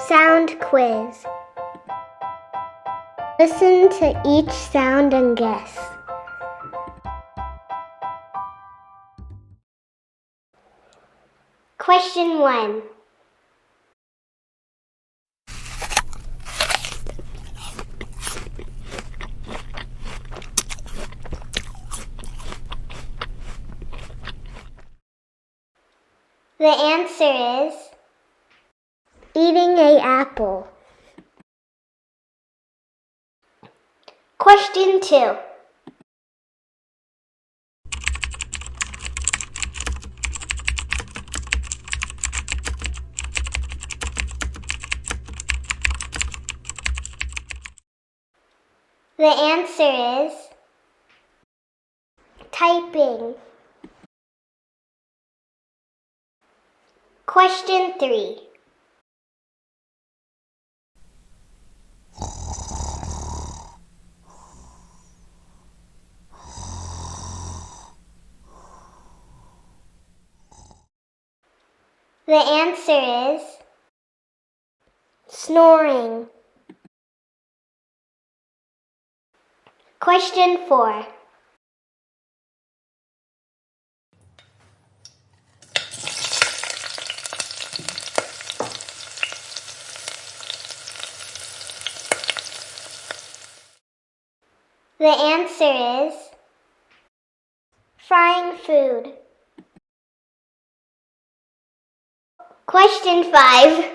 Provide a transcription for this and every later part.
Sound quiz. Listen to each sound and guess. Question 1. The answer is eating an apple. Question 2. The answer is typing. Question 3. The answer is snoring. Question 4. The answer is frying food. Question 5.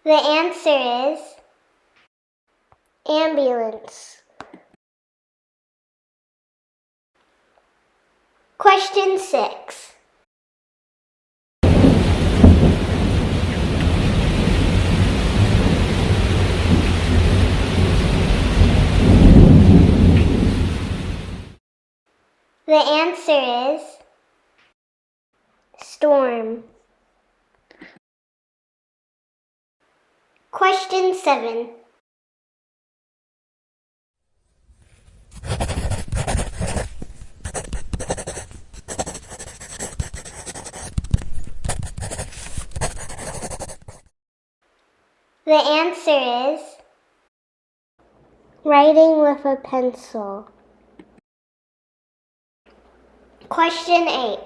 The answer is ambulance. Question 6. The answer is storm. Question 7. The answer is writing with a pencil. Question 8.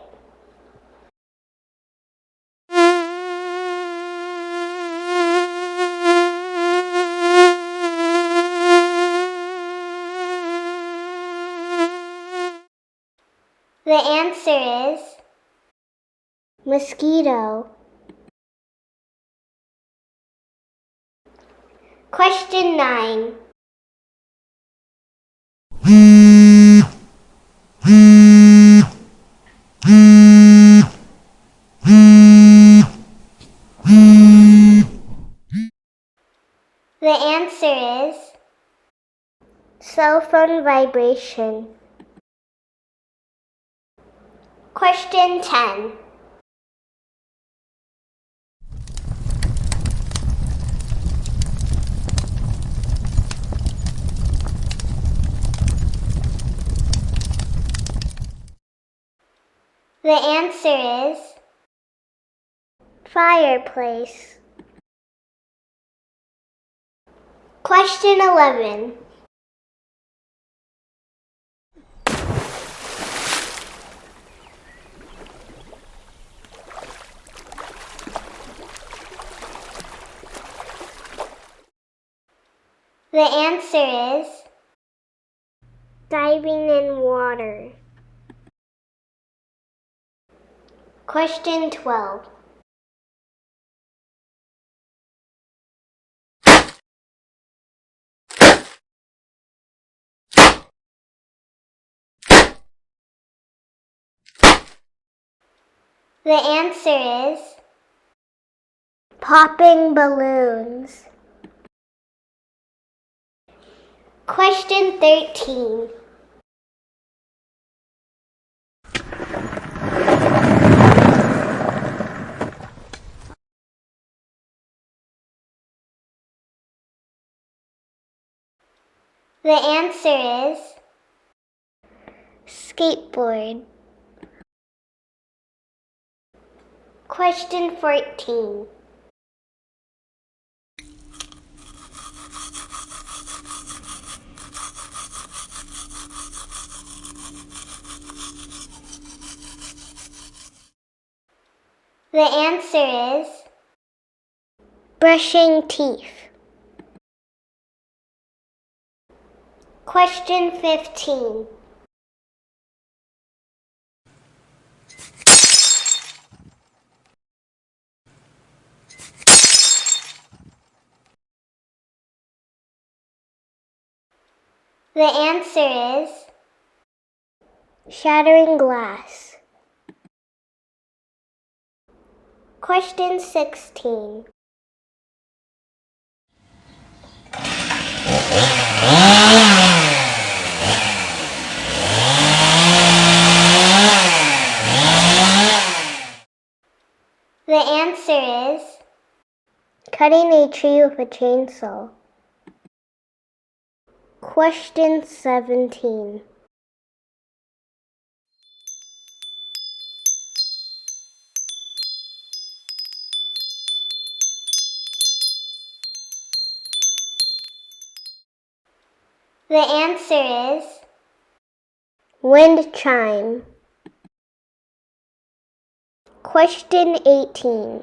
The answer is mosquito. Question 9. The answer is cell phone vibration. Question 10. The answer is fireplace. Question 11. The answer is diving in water. Question 12. The answer is popping balloons. Question 13. The answer is skateboard. Question 14. The answer is brushing teeth. Question 15. The answer is shattering glass. Question 16. The answer is cutting a tree with a chainsaw. Question 17. The answer is wind chime. Question 18.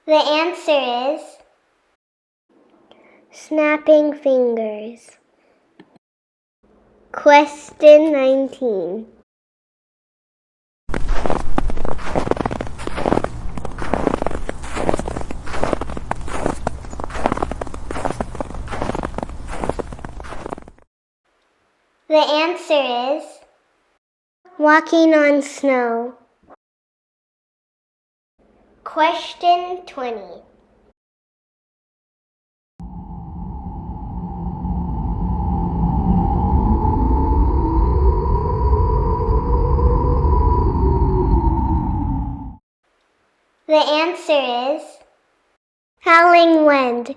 The answer is snapping fingers. Question 19. The answer is walking on snow. Question 20. The answer is howling wind.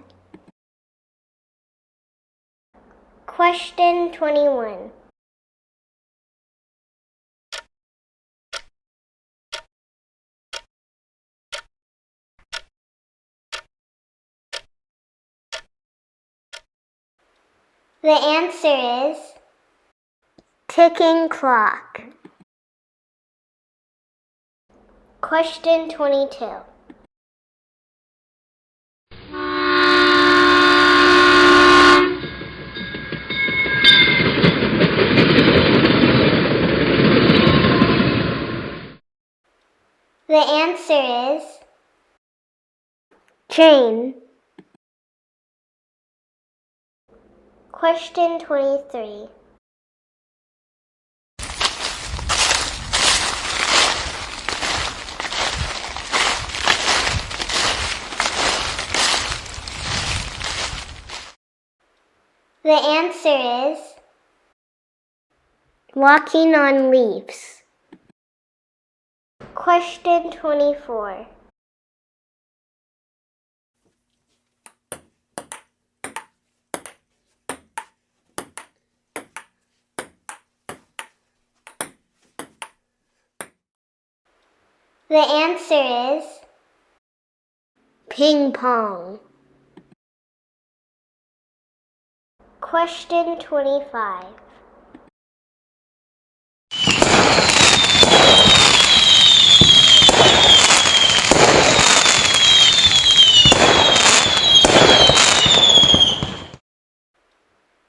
Question 21. The answer is ticking clock. Question 22. The answer is train. Question 23. The answer is walking on leaves. Question 24. The answer is ping pong. Question 25.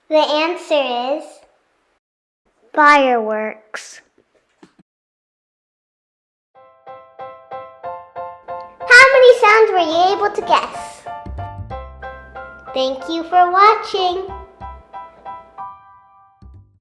The answer is fireworks. How many sounds were you able to guess? Thank you for watching.